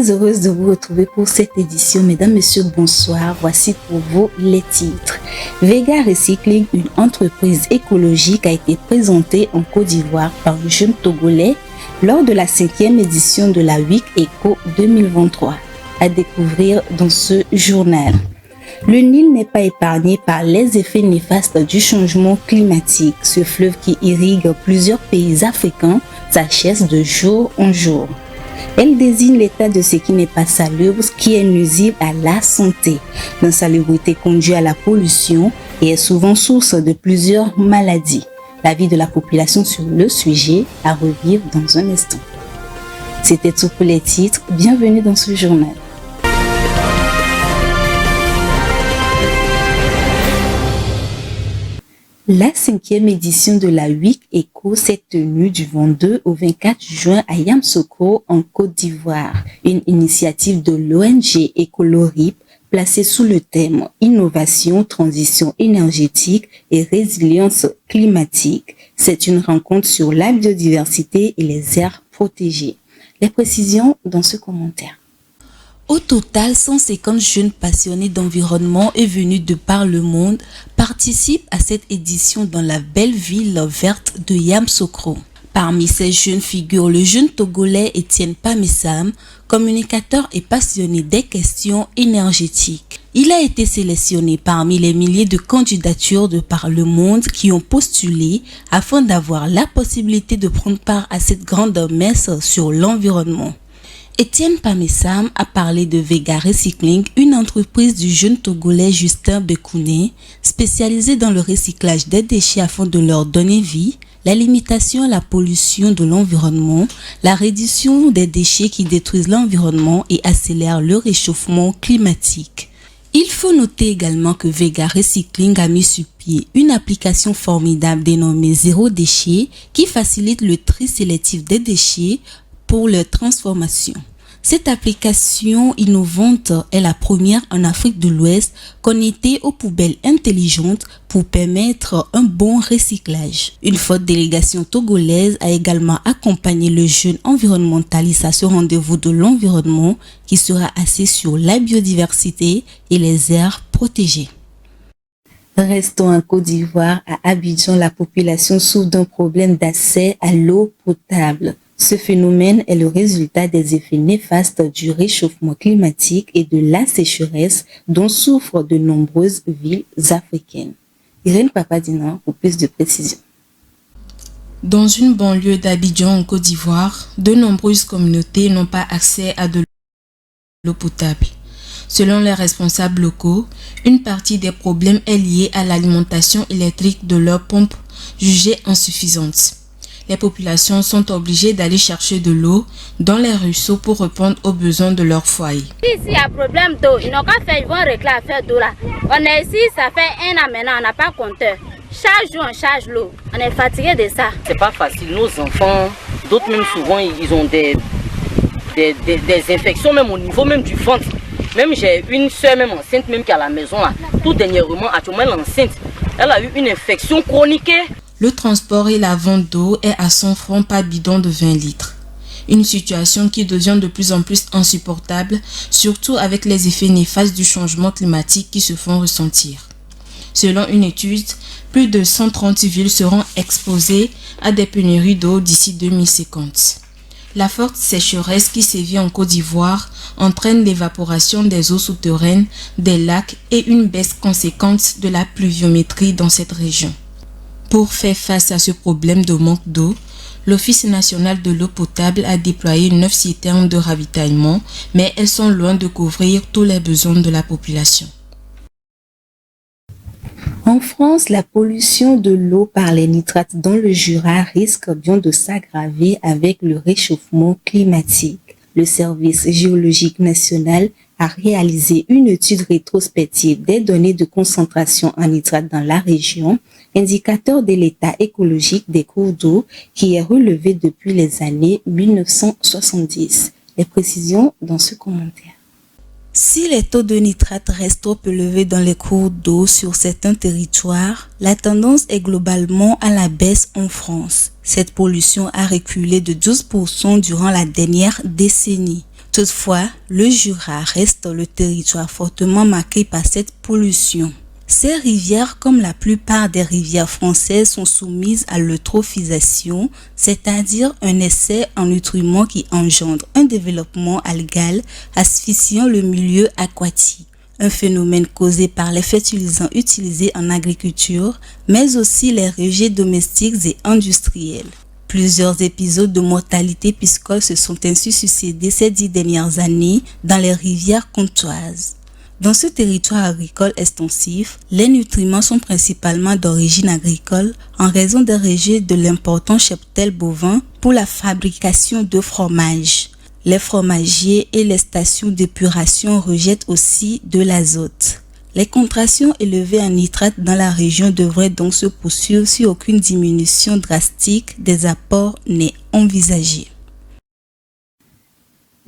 très heureuse de vous retrouver pour cette édition. Mesdames, Messieurs, bonsoir. Voici pour vous les titres. Vega Recycling, une entreprise écologique, a été présentée en Côte d'Ivoire par le jeune Togolais lors de la 5e édition de la Week Eco 2023. À découvrir dans ce journal. Le Nil n'est pas épargné par les effets néfastes du changement climatique. Ce fleuve qui irrigue plusieurs pays africains s'achève de jour en jour. Elle désigne l'état de ce qui n'est pas salubre, ce qui est nuisible à la santé. L'insalubrité conduit à la pollution et est souvent source de plusieurs maladies. L'avis de la population sur le sujet à revivre dans un instant. C'était tout pour les titres. Bienvenue dans ce journal. La 5e édition de la Week Eco s'est tenue du 22 au 24 juin à Yamoussoukro en Côte d'Ivoire. Une initiative de l'ONG Ecolorip placée sous le thème Innovation, transition énergétique et résilience climatique. C'est une rencontre sur la biodiversité et les aires protégées. Les précisions dans ce commentaire. Au total, 150 jeunes passionnés d'environnement et venus de par le monde participent à cette édition dans la belle ville verte de Yamoussoukro. Parmi ces jeunes figure le jeune Togolais Etienne Pamissam, communicateur et passionné des questions énergétiques. Il a été sélectionné parmi les milliers de candidatures de par le monde qui ont postulé afin d'avoir la possibilité de prendre part à cette grande messe sur l'environnement. Etienne Pamissam a parlé de Vega Recycling, une entreprise du jeune Togolais Justin Bekouné, spécialisée dans le recyclage des déchets afin de leur donner vie, la limitation à la pollution de l'environnement, la réduction des déchets qui détruisent l'environnement et accélèrent le réchauffement climatique. Il faut noter également que Vega Recycling a mis sur pied une application formidable dénommée Zéro Déchet qui facilite le tri sélectif des déchets pour leur transformation. Cette application innovante est la première en Afrique de l'Ouest connectée aux poubelles intelligentes pour permettre un bon recyclage. Une forte délégation togolaise a également accompagné le jeune environnementaliste à ce rendez-vous de l'environnement qui sera axé sur la biodiversité et les aires protégées. Restons en Côte d'Ivoire. À Abidjan, la population souffre d'un problème d'accès à l'eau potable. Ce phénomène est le résultat des effets néfastes du réchauffement climatique et de la sécheresse dont souffrent de nombreuses villes africaines. Irène Papadina pour plus de précisions. Dans une banlieue d'Abidjan en Côte d'Ivoire, de nombreuses communautés n'ont pas accès à de l'eau potable. Selon les responsables locaux, une partie des problèmes est liée à l'alimentation électrique de leurs pompes jugées insuffisantes. Les populations sont obligées d'aller chercher de l'eau dans les ruisseaux pour répondre aux besoins de leur foyer. Ici, il y a problème d'eau. Ils n'ont qu'à faire, ils vont régler l'affaire d'eau là. On est ici, ça fait 1 an maintenant, on n'a pas compteur. Chaque jour, on charge l'eau. On est fatigué de ça. C'est pas facile. Nos enfants, d'autres même souvent, ils ont des infections même au niveau même du ventre. Même j'ai une soeur même enceinte même qui est à la maison là. Tout dernièrement, actuellement elle est enceinte. Elle a eu une infection chronique. Le transport et la vente d'eau est à 100 francs par bidon de 20 litres. Une situation qui devient de plus en plus insupportable, surtout avec les effets néfastes du changement climatique qui se font ressentir. Selon une étude, plus de 130 villes seront exposées à des pénuries d'eau d'ici 2050. La forte sécheresse qui sévit en Côte d'Ivoire entraîne l'évaporation des eaux souterraines, des lacs et une baisse conséquente de la pluviométrie dans cette région. Pour faire face à ce problème de manque d'eau, l'Office national de l'eau potable a déployé 9 citernes de ravitaillement, mais elles sont loin de couvrir tous les besoins de la population. En France, la pollution de l'eau par les nitrates dans le Jura risque bien de s'aggraver avec le réchauffement climatique. Le Service géologique national a réalisé une étude rétrospective des données de concentration en nitrate dans la région, indicateur de l'état écologique des cours d'eau qui est relevé depuis les années 1970. Les précisions dans ce commentaire. Si les taux de nitrate restent trop élevés dans les cours d'eau sur certains territoires, la tendance est globalement à la baisse en France. Cette pollution a reculé de 12% durant la dernière décennie. Toutefois, le Jura reste le territoire fortement marqué par cette pollution. Ces rivières, comme la plupart des rivières françaises, sont soumises à l'eutrophisation, c'est-à-dire un excès en nutriments qui engendre un développement algal asphyxiant le milieu aquatique. Un phénomène causé par les fertilisants utilisés en agriculture, mais aussi les rejets domestiques et industriels. Plusieurs épisodes de mortalité piscicole se sont ainsi succédés ces 10 dernières années dans les rivières comtoises. Dans ce territoire agricole extensif, les nutriments sont principalement d'origine agricole en raison des rejets de l'important cheptel bovin pour la fabrication de fromage. Les fromagiers et les stations d'épuration rejettent aussi de l'azote. Les contractions élevées en nitrate dans la région devraient donc se poursuivre si aucune diminution drastique des apports n'est envisagée.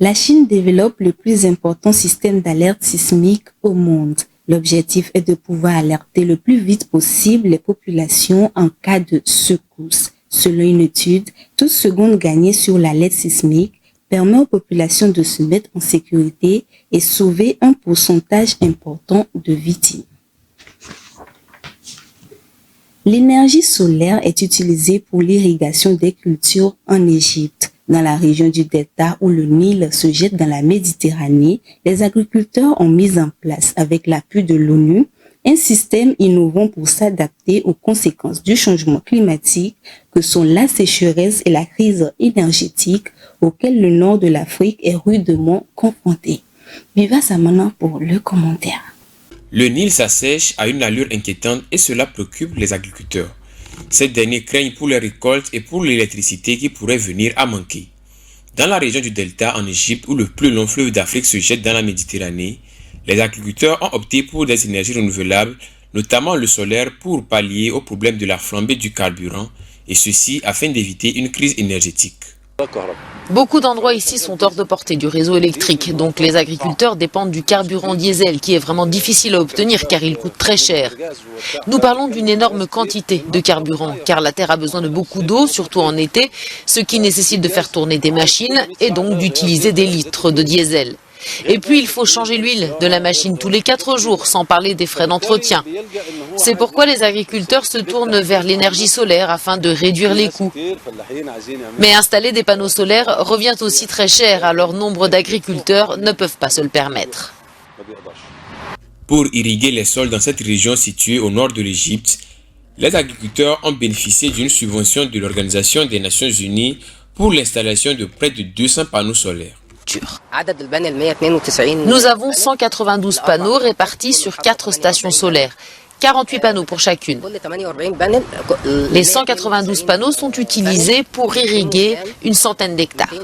La Chine développe le plus important système d'alerte sismique au monde. L'objectif est de pouvoir alerter le plus vite possible les populations en cas de secousse. Selon une étude, toute seconde gagnée sur l'alerte sismique permet aux populations de se mettre en sécurité et sauver un pourcentage important de victimes. L'énergie solaire est utilisée pour l'irrigation des cultures en Égypte. Dans la région du Delta où le Nil se jette dans la Méditerranée, les agriculteurs ont mis en place, avec l'appui de l'ONU, un système innovant pour s'adapter aux conséquences du changement climatique que sont la sécheresse et la crise énergétique auxquelles le nord de l'Afrique est rudement confronté. Viva Samana pour le commentaire. Le Nil s'assèche à une allure inquiétante et cela préoccupe les agriculteurs. Ces derniers craignent pour les récoltes et pour l'électricité qui pourrait venir à manquer. Dans la région du Delta en Égypte où le plus long fleuve d'Afrique se jette dans la Méditerranée, les agriculteurs ont opté pour des énergies renouvelables, notamment le solaire pour pallier au problème de la flambée du carburant et ceci afin d'éviter une crise énergétique. Beaucoup d'endroits ici sont hors de portée du réseau électrique, donc les agriculteurs dépendent du carburant diesel qui est vraiment difficile à obtenir car il coûte très cher. Nous parlons d'une énorme quantité de carburant car la terre a besoin de beaucoup d'eau, surtout en été, ce qui nécessite de faire tourner des machines et donc d'utiliser des litres de diesel. Et puis il faut changer l'huile de la machine tous les 4 jours, sans parler des frais d'entretien. C'est pourquoi les agriculteurs se tournent vers l'énergie solaire afin de réduire les coûts. Mais installer des panneaux solaires revient aussi très cher, alors nombre d'agriculteurs ne peuvent pas se le permettre. Pour irriguer les sols dans cette région située au nord de l'Égypte, les agriculteurs ont bénéficié d'une subvention de l'Organisation des Nations Unies pour l'installation de près de 200 panneaux solaires. Nous avons 192 panneaux répartis sur 4 stations solaires, 48 panneaux pour chacune. Les 192 panneaux sont utilisés pour irriguer une centaine d'hectares.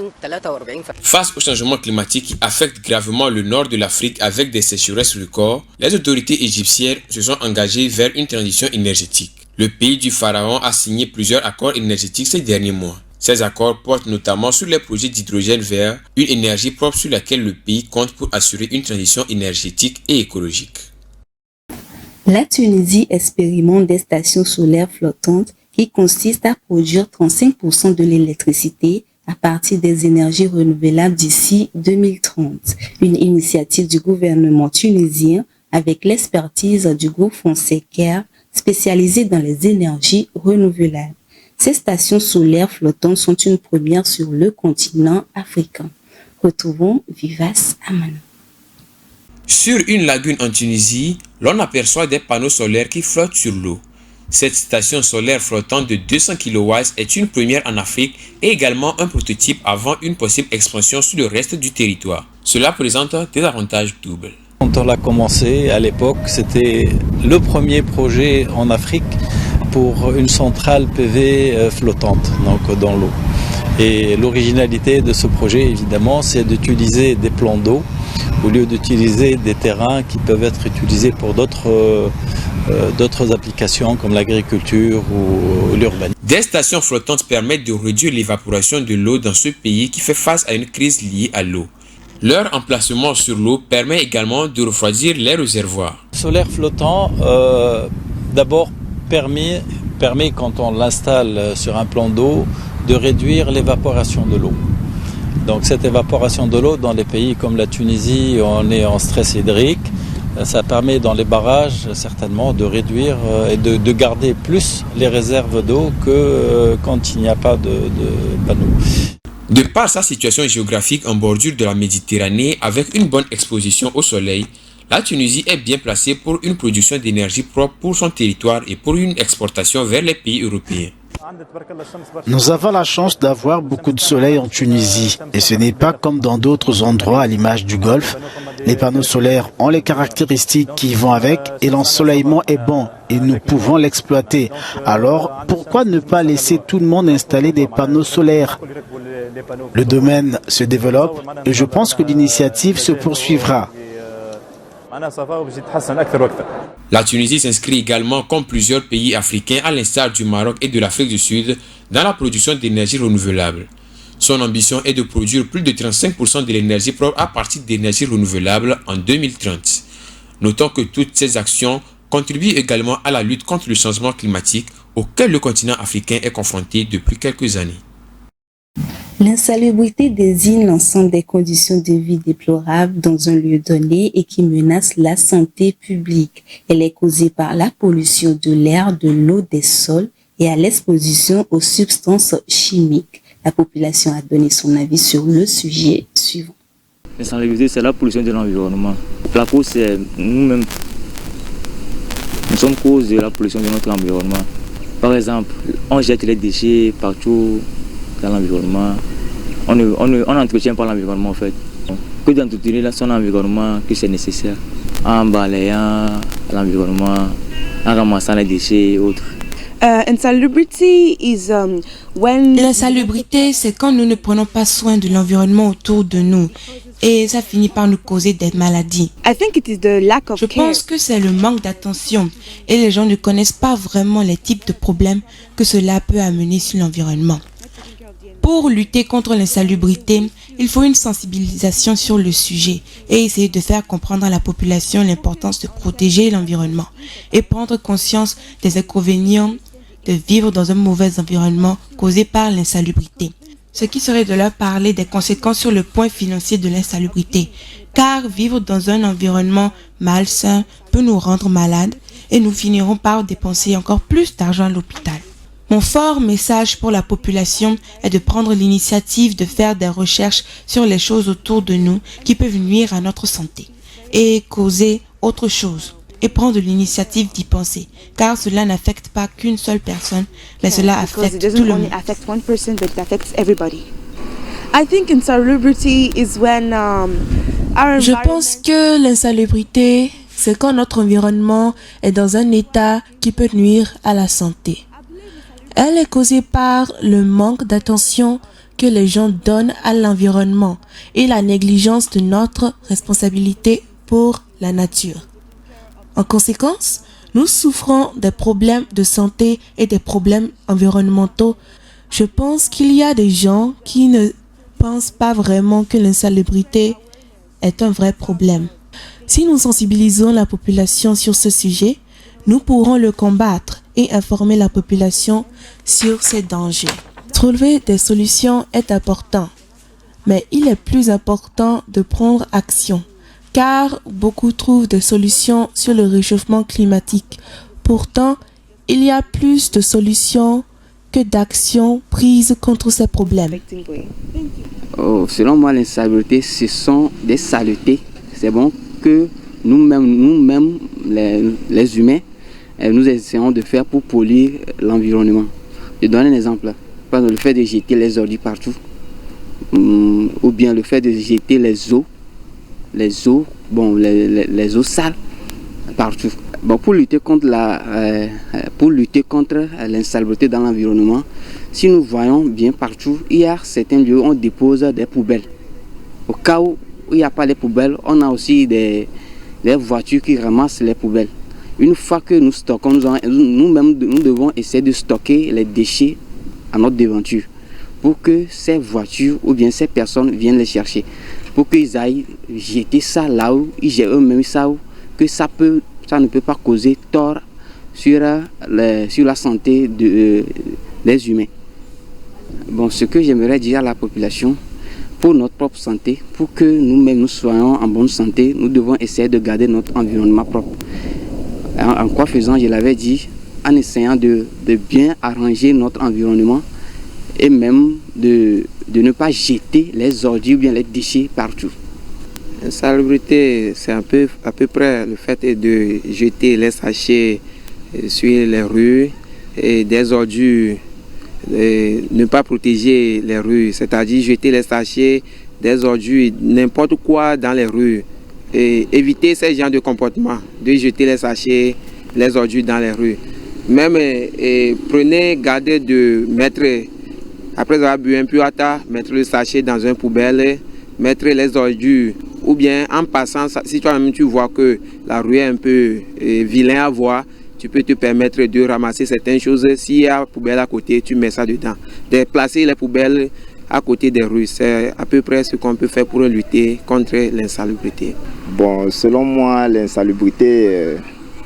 Face au changement climatique qui affecte gravement le nord de l'Afrique avec des sécheresses records, les autorités égyptiennes se sont engagées vers une transition énergétique. Le pays du pharaon a signé plusieurs accords énergétiques ces derniers mois. Ces accords portent notamment sur les projets d'hydrogène vert, une énergie propre sur laquelle le pays compte pour assurer une transition énergétique et écologique. La Tunisie expérimente des stations solaires flottantes qui consistent à produire 35% de l'électricité à partir des énergies renouvelables d'ici 2030. Une initiative du gouvernement tunisien avec l'expertise du groupe français CARE spécialisé dans les énergies renouvelables. Ces stations solaires flottantes sont une première sur le continent africain. Retrouvons Vivace Amana. Sur une lagune en Tunisie, l'on aperçoit des panneaux solaires qui flottent sur l'eau. Cette station solaire flottante de 200 kW est une première en Afrique et également un prototype avant une possible expansion sur le reste du territoire. Cela présente des avantages doubles. Quand on l'a commencé à l'époque, c'était le premier projet en Afrique pour une centrale PV flottante, donc dans l'eau. Et l'originalité de ce projet, évidemment, c'est d'utiliser des plans d'eau au lieu d'utiliser des terrains qui peuvent être utilisés pour d'autres applications comme l'agriculture ou l'urbanisme. Des stations flottantes permettent de réduire l'évaporation de l'eau dans ce pays qui fait face à une crise liée à l'eau. Leur emplacement sur l'eau permet également de refroidir les réservoirs. Le solaire flottant, d'abord, permet, quand on l'installe sur un plan d'eau, de réduire l'évaporation de l'eau. Donc cette évaporation de l'eau dans les pays comme la Tunisie, on est en stress hydrique. Ça permet dans les barrages certainement de réduire et de garder plus les réserves d'eau que quand il n'y a pas de panneaux. De par sa situation géographique en bordure de la Méditerranée avec une bonne exposition au soleil, la Tunisie est bien placée pour une production d'énergie propre pour son territoire et pour une exportation vers les pays européens. Nous avons la chance d'avoir beaucoup de soleil en Tunisie et ce n'est pas comme dans d'autres endroits à l'image du Golfe. Les panneaux solaires ont les caractéristiques qui vont avec et l'ensoleillement est bon et nous pouvons l'exploiter. Alors pourquoi ne pas laisser tout le monde installer des panneaux solaires? Le domaine se développe et je pense que l'initiative se poursuivra. La Tunisie s'inscrit également, comme plusieurs pays africains, à l'instar du Maroc et de l'Afrique du Sud, dans la production d'énergie renouvelable. Son ambition est de produire plus de 35% de l'énergie propre à partir d'énergies renouvelables en 2030. Notons que toutes ces actions contribuent également à la lutte contre le changement climatique auquel le continent africain est confronté depuis quelques années. L'insalubrité désigne l'ensemble des conditions de vie déplorables dans un lieu donné et qui menacent la santé publique. Elle est causée par la pollution de l'air, de l'eau, des sols et à l'exposition aux substances chimiques. La population a donné son avis sur le sujet suivant. L'insalubrité, c'est la pollution de l'environnement. La cause, c'est nous-mêmes. Nous sommes cause de la pollution de notre environnement. Par exemple, on jette les déchets partout dans l'environnement. On entretient pas l'environnement en fait. Que d'entretenir son environnement, que c'est nécessaire. En balayant l'environnement, en ramassant les déchets et autres. L'insalubrité, c'est quand nous ne prenons pas soin de l'environnement autour de nous et ça finit par nous causer des maladies. Je pense que c'est le manque d'attention et les gens ne connaissent pas vraiment les types de problèmes que cela peut amener sur l'environnement. Pour lutter contre l'insalubrité, il faut une sensibilisation sur le sujet et essayer de faire comprendre à la population l'importance de protéger l'environnement et prendre conscience des inconvénients de vivre dans un mauvais environnement causé par l'insalubrité. Ce qui serait de leur parler des conséquences sur le point financier de l'insalubrité, car vivre dans un environnement malsain peut nous rendre malades et nous finirons par dépenser encore plus d'argent à l'hôpital. Mon fort message pour la population est de prendre l'initiative de faire des recherches sur les choses autour de nous qui peuvent nuire à notre santé et causer autre chose et prendre l'initiative d'y penser car cela n'affecte pas qu'une seule personne mais cela affecte tout le monde. Je pense que l'insalubrité, c'est quand notre environnement est dans un état qui peut nuire à la santé. Elle est causée par le manque d'attention que les gens donnent à l'environnement et la négligence de notre responsabilité pour la nature. En conséquence, nous souffrons des problèmes de santé et des problèmes environnementaux. Je pense qu'il y a des gens qui ne pensent pas vraiment que l'insalubrité est un vrai problème. Si nous sensibilisons la population sur ce sujet, nous pourrons le combattre et informer la population sur ces dangers. Trouver des solutions est important, mais il est plus important de prendre action, car beaucoup trouvent des solutions sur le réchauffement climatique. Pourtant, il y a plus de solutions que d'actions prises contre ces problèmes. Selon moi, l'insalubrité, ce sont des saletés. C'est bon que nous-mêmes, les humains, nous essayons de faire pour polluer l'environnement. Je donne un exemple. Par exemple, le fait de jeter les ordures partout, ou bien le fait de jeter les eaux sales partout. Bon, pour lutter contre l'insalubrité dans l'environnement, si nous voyons bien partout, il y a certains lieux où on dépose des poubelles. Au cas où il n'y a pas les poubelles, on a aussi des voitures qui ramassent les poubelles. Une fois que nous stockons, nous-mêmes, nous devons essayer de stocker les déchets à notre devanture pour que ces voitures ou bien ces personnes viennent les chercher, pour qu'ils aillent jeter ça là où ils jettent eux-mêmes ça, que ça ne peut pas causer tort sur la santé des humains. Bon, ce que j'aimerais dire à la population, pour notre propre santé, pour que nous-mêmes nous soyons en bonne santé, nous devons essayer de garder notre environnement propre. En quoi faisant, je l'avais dit, en essayant de bien arranger notre environnement et même de ne pas jeter les ordures ou bien les déchets partout. L'insalubrité, c'est à peu près le fait de jeter les sachets sur les rues et des ordures, ne pas protéger les rues, c'est-à-dire jeter les sachets, des ordures, n'importe quoi dans les rues. Et éviter ces genres de comportement, de jeter les sachets, les ordures dans les rues. Même prenez garde de mettre, après avoir bu un puata, mettre le sachet dans une poubelle, mettre les ordures, ou bien en passant, si toi-même tu vois que la rue est un peu vilain à voir, tu peux te permettre de ramasser certaines choses. S'il y a une poubelle à côté, tu mets ça dedans. De placer les poubelles à côté des rues, c'est à peu près ce qu'on peut faire pour lutter contre l'insalubrité. Bon, selon moi, l'insalubrité,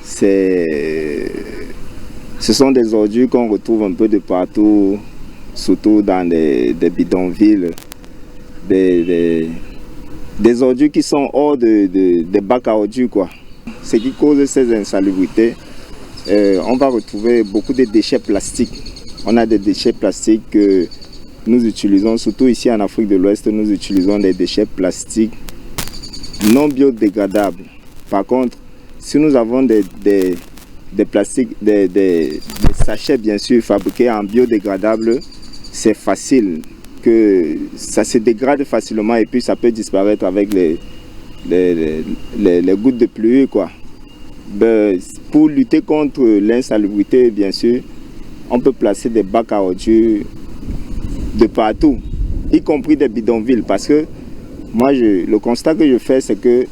ce sont des ordures qu'on retrouve un peu de partout, surtout dans des bidonvilles, des ordures qui sont hors des bacs à ordures, quoi. Ce qui cause ces insalubrités, on va retrouver beaucoup de déchets plastiques. On a des déchets plastiques que nous utilisons, surtout ici en Afrique de l'Ouest, nous utilisons des déchets plastiques non biodégradables. Par contre, si nous avons des plastiques, des sachets bien sûr fabriqués en biodégradables, c'est facile, que ça se dégrade facilement et puis ça peut disparaître avec les gouttes de pluie, quoi. Pour lutter contre l'insalubrité, bien sûr, on peut placer des bacs à ordures de partout, y compris des bidonvilles, parce que moi, le constat que je fais, c'est que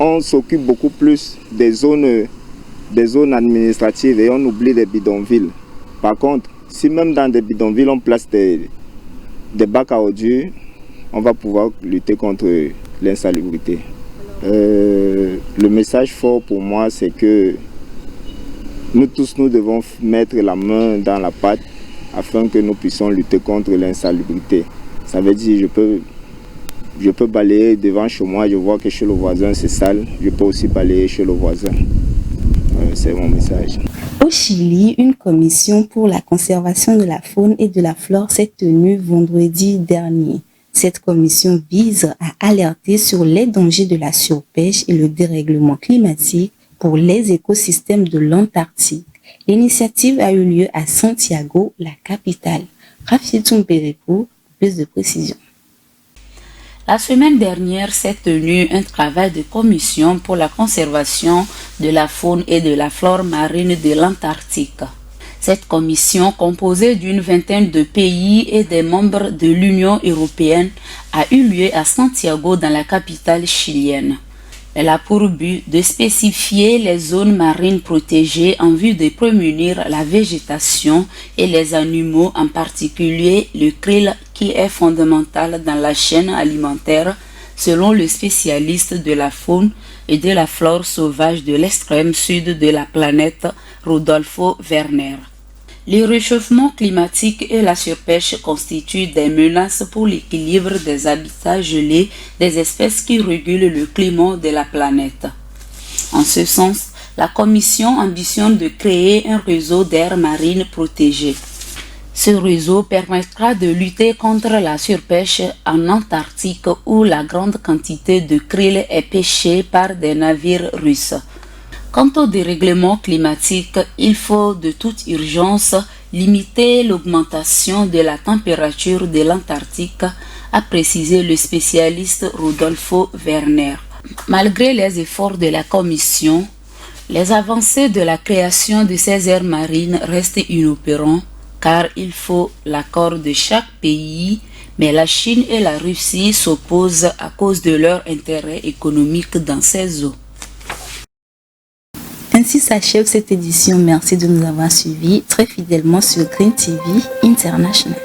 on s'occupe beaucoup plus des zones administratives et on oublie les bidonvilles. Par contre, si même dans des bidonvilles, on place des bacs à ordures, on va pouvoir lutter contre l'insalubrité. Le message fort pour moi, c'est que nous tous, nous devons mettre la main dans la pâte afin que nous puissions lutter contre l'insalubrité. Ça veut dire, je peux balayer devant chez moi, je vois que chez le voisin c'est sale, je peux aussi balayer chez le voisin. C'est mon message. Au Chili, une commission pour la conservation de la faune et de la flore s'est tenue vendredi dernier. Cette commission vise à alerter sur les dangers de la surpêche et le dérèglement climatique pour les écosystèmes de l'Antarctique. L'initiative a eu lieu à Santiago, la capitale. Rafi Tumperepo, plus de précisions. La semaine dernière s'est tenu un travail de commission pour la conservation de la faune et de la flore marine de l'Antarctique. Cette commission, composée d'une vingtaine de pays et des membres de l'Union européenne, a eu lieu à Santiago, dans la capitale chilienne. Elle a pour but de spécifier les zones marines protégées en vue de prémunir la végétation et les animaux, en particulier le krill qui est fondamental dans la chaîne alimentaire, selon le spécialiste de la faune et de la flore sauvage de l'extrême sud de la planète, Rodolfo Werner. Le réchauffement climatique et la surpêche constituent des menaces pour l'équilibre des habitats gelés des espèces qui régulent le climat de la planète. En ce sens, la Commission ambitionne de créer un réseau d'aires marines protégées. Ce réseau permettra de lutter contre la surpêche en Antarctique où la grande quantité de krill est pêchée par des navires russes. Quant au dérèglement climatique, il faut de toute urgence limiter l'augmentation de la température de l'Antarctique, a précisé le spécialiste Rodolfo Werner. Malgré les efforts de la Commission, les avancées de la création de ces aires marines restent inopérantes car il faut l'accord de chaque pays, mais la Chine et la Russie s'opposent à cause de leur intérêt économique dans ces eaux. Ainsi s'achève cette édition. Merci de nous avoir suivis très fidèlement sur Green TV International.